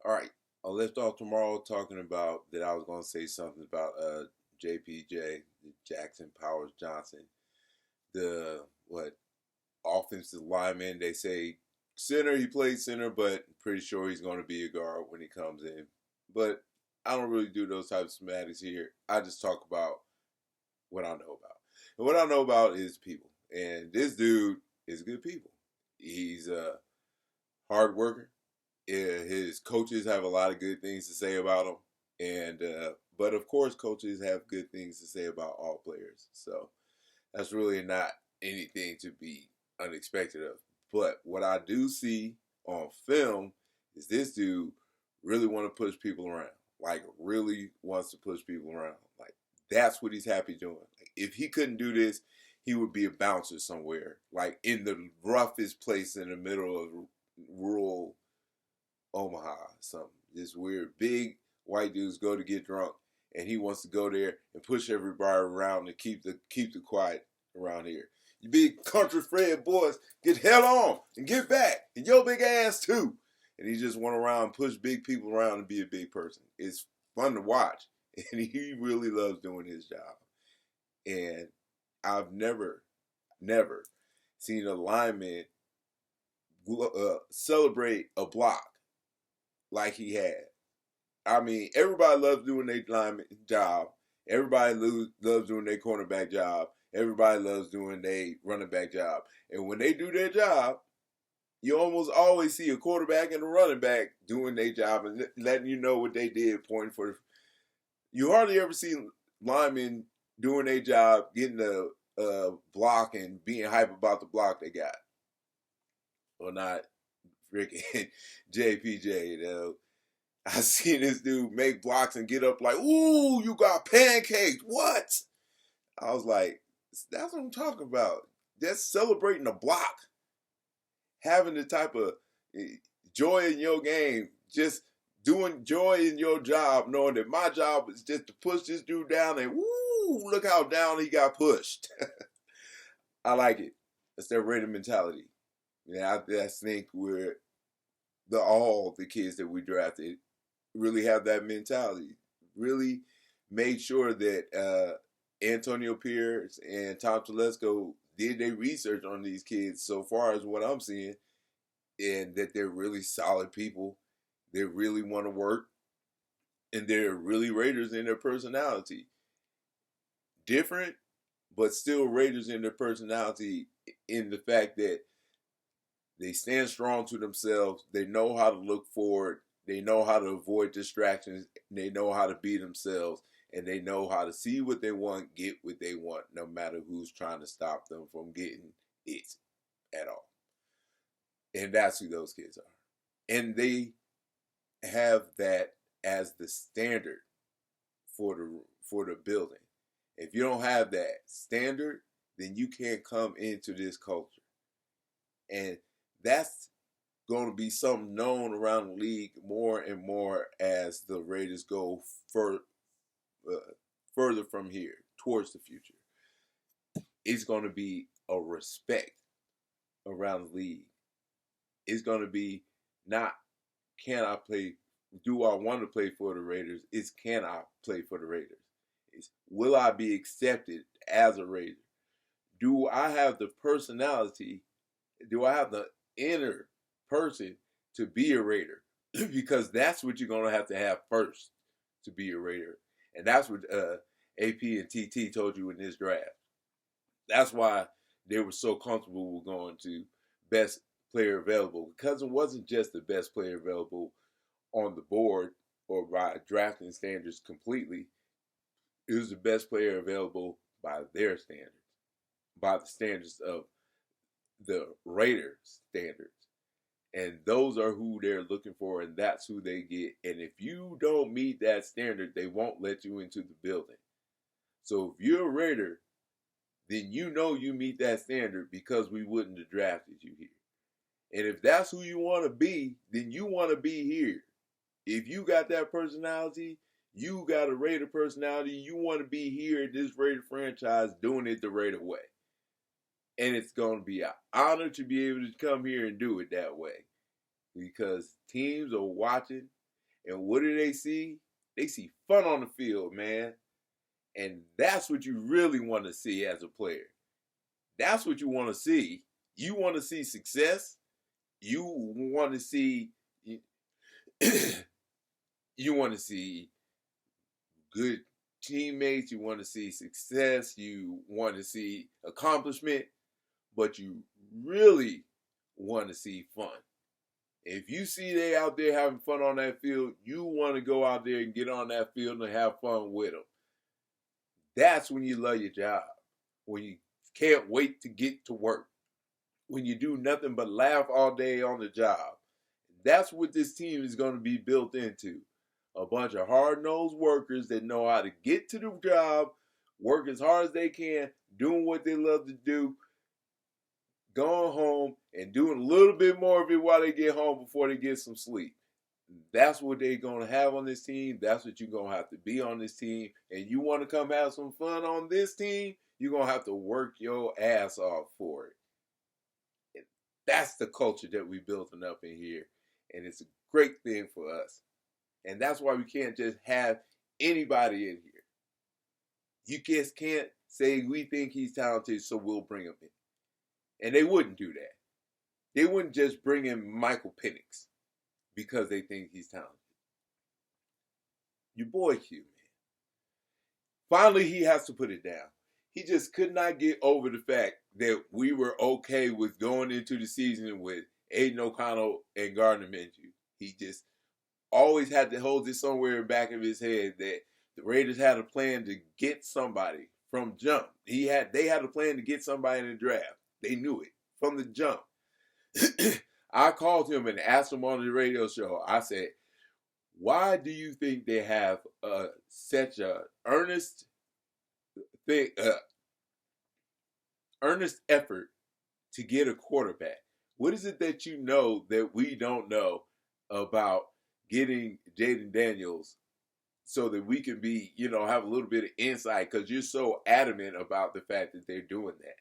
All right, I'll lift off tomorrow talking about that I was going to say something about JPJ, Jackson Powers Johnson, the what offensive lineman. They say center, he plays center, but I'm pretty sure he's going to be a guard when he comes in. But I don't really do those types of schematics here. I just talk about what I know about. And what I know about is people. And this dude is good people. He's a hard worker. His coaches have a lot of good things to say about him, and but of course, coaches have good things to say about all players. So that's really not anything to be unexpected of. But what I do see on film is this dude really want to push people around. Like really wants to push people around. Like that's what he's happy doing. Like, if he couldn't do this, he would be a bouncer somewhere, like in the roughest place in the middle of rural Omaha, something. This weird big white dudes go to get drunk, and he wants to go there and push everybody around and keep the quiet around here. You big country Fred boys, get hell on and get back, and your big ass too. And he just went around, push big people around, and be a big person. It's fun to watch, and he really loves doing his job. And I've never seen a lineman celebrate a block like he had. I mean, everybody loves doing their lineman job. Everybody loves doing their cornerback job. Everybody loves doing their running back job. And when they do their job, you almost always see a quarterback and a running back doing their job and letting you know what they did, pointing for. You hardly ever see linemen doing their job, getting a block and being hype about the block they got. Or not freaking JPJ, though. I seen this dude make blocks and get up like, ooh, you got pancaked. What? I was like, that's what I'm talking about. Just celebrating a block. Having the type of joy in your game. Just doing joy in your job, knowing that my job is just to push this dude down and woo, look how down he got pushed. I like it. It's their Raider mentality. Yeah, I think all the kids that we drafted really have that mentality. Really made sure that Antonio Pierce and Tom Telesco did their research on these kids so far as what I'm seeing, and that they're really solid people. They really want to work, and they're really Raiders in their personality. Different, but still Raiders in their personality in the fact that they stand strong to themselves. They know how to look forward. They know how to avoid distractions. They know how to be themselves. And they know how to see what they want, get what they want, no matter who's trying to stop them from getting it at all. And that's who those kids are. And they have that as the standard for the building. If you don't have that standard, then you can't come into this culture. And that's going to be something known around the league more and more as the Raiders go further from here towards the future. It's going to be a respect around the league. It's going to be not, can I play, do I want to play for the Raiders? It's, can I play for the Raiders? It's, will I be accepted as a Raider? Do I have the personality? Do I have the inner person to be a Raider? Because that's what you're going to have first to be a Raider. And that's what AP and TT told you in this draft. That's why they were so comfortable with going to best player available, because it wasn't just the best player available on the board or by drafting standards completely. It was the best player available by their standards, by the standards of the Raiders standards. And those are who they're looking for, and that's who they get. And if you don't meet that standard, they won't let you into the building. So if you're a Raider, then you know you meet that standard, because we wouldn't have drafted you here. And if that's who you want to be, then you want to be here. If you got that personality, you got a Raider personality, you want to be here at this Raider franchise doing it the Raider way. And it's going to be an honor to be able to come here and do it that way, because teams are watching. And what do they see? They see fun on the field, man. And that's what you really want to see as a player. That's what you want to see. You want to see success. You want to see you want to see good teammates. You want to see success. You want to see accomplishment. But you really want to see fun. If you see they out there having fun on that field, you want to go out there and get on that field and have fun with them. That's when you love your job. When you can't wait to get to work. When you do nothing but laugh all day on the job. That's what this team is going to be built into. A bunch of hard-nosed workers that know how to get to the job, work as hard as they can, doing what they love to do, going home and doing a little bit more of it while they get home before they get some sleep. That's what they're going to have on this team. That's what you're going to have to be on this team. And you want to come have some fun on this team, you're going to have to work your ass off for it. And that's the culture that we're building up in here. And it's a great thing for us. And that's why we can't just have anybody in here. You just can't say we think he's talented, so we'll bring him in. And they wouldn't do that. They wouldn't just bring in Michael Penix because they think he's talented. Your boy Q, man. Finally, he has to put it down. He just could not get over the fact that we were okay with going into the season with Aiden O'Connell and Gardner Minshew. He just always had to hold this somewhere in the back of his head that the Raiders had a plan to get somebody from jump. They had a plan to get somebody in the draft. They knew it from the jump. I called him and asked him on the radio show. I said, why do you think they have such a earnest effort to get a quarterback? What is it that you know that we don't know about getting Jaden Daniels so that we can be, have a little bit of insight, because you're so adamant about the fact that they're doing that?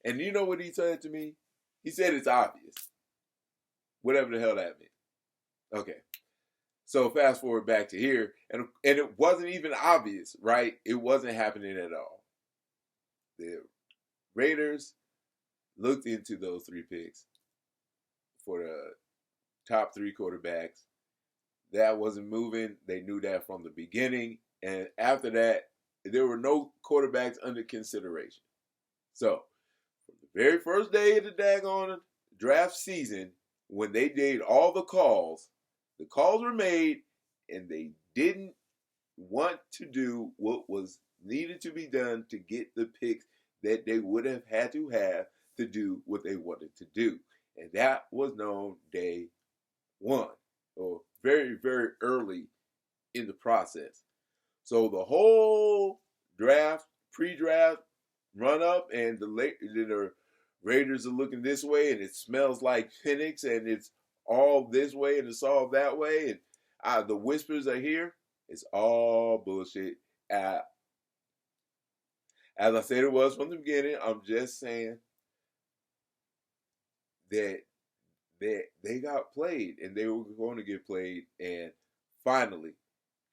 And you know what he said to me? He said it's obvious. Whatever the hell that meant. Okay. So fast forward back to here, and it wasn't even obvious, right? It wasn't happening at all. The Raiders looked into those 3 picks for the top 3 quarterbacks. That wasn't moving. They knew that from the beginning. And after that, there were no quarterbacks under consideration. So, from the very first day of the daggone draft season, when they did all the calls were made, and they didn't want to do what was needed to be done to get the picks that they would have had to do what they wanted to do. And that was known day one, or very, very early in the process. So the whole draft, pre-draft, run up, and the Raiders are looking this way, and it smells like Penix, and it's all this way, and it's all that way, and the whispers are here. It's all bullshit. As I said it was from the beginning, I'm just saying that they got played, and they were going to get played, and finally,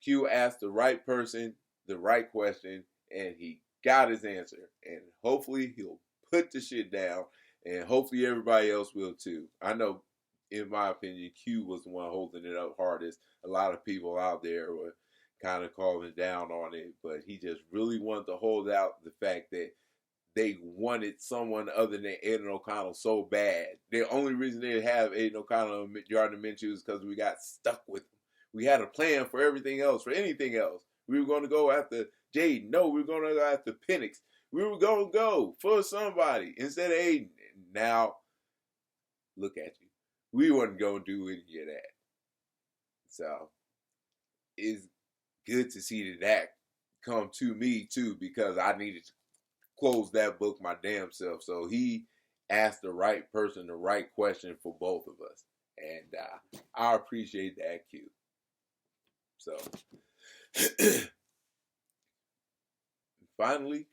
Q asked the right person the right question, and he got his answer. And hopefully he'll put the shit down, and hopefully everybody else will too. I know, in my opinion, Q was the one holding it up hardest. A lot of people out there were kind of calling down on it, but he just really wanted to hold out the fact that they wanted someone other than Aiden O'Connell so bad. The only reason they have Aiden O'Connell and Gardner Minshew is because we got stuck with them. We had a plan for everything else, for anything else. We were going to go after Jaden. No, we were going to go after Penix. We were going to go for somebody instead of Aiden. Now, look at you. We wasn't going to do any of that. So, it's good to see that come to me, too, because I needed to close that book my damn self. So, he asked the right person the right question for both of us. And I appreciate that, Q. So, finally,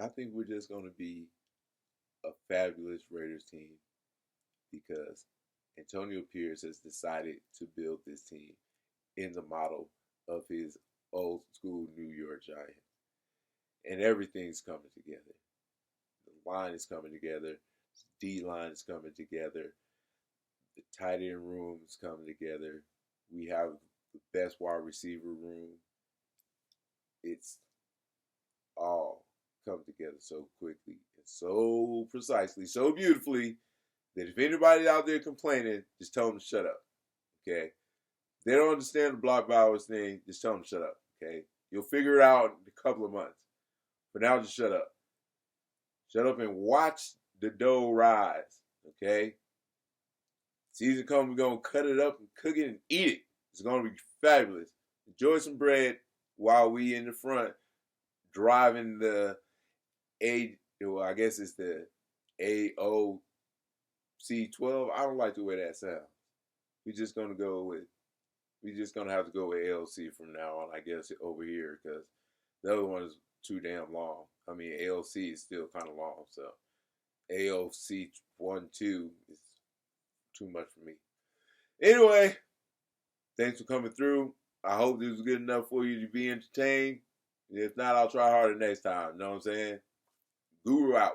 I think we're just going to be a fabulous Raiders team, because Antonio Pierce has decided to build this team in the model of his old school New York Giants. And everything's coming together. The line is coming together. The D line is coming together. The tight end room is coming together. We have the best wide receiver room. It's all come together so quickly and so precisely, so beautifully, that if anybody out there complaining, just tell them to shut up. Okay? If they don't understand the block Bowers thing, just tell them to shut up. Okay? You'll figure it out in a couple of months. For now, just shut up. Shut up and watch the dough rise. Okay? Season comes, we're going to cut it up and cook it and eat it. It's going to be fabulous. Enjoy some bread while we in the front driving the I guess it's the AOC 12. I don't like the way that sounds. We're just going to have to go with AOC from now on, I guess, over here, because the other one is too damn long. I mean, AOC is still kind of long, so AOC 1-2 is too much for me. Anyway, thanks for coming through. I hope this was good enough for you to be entertained. If not, I'll try harder next time. You know what I'm saying? Guru out.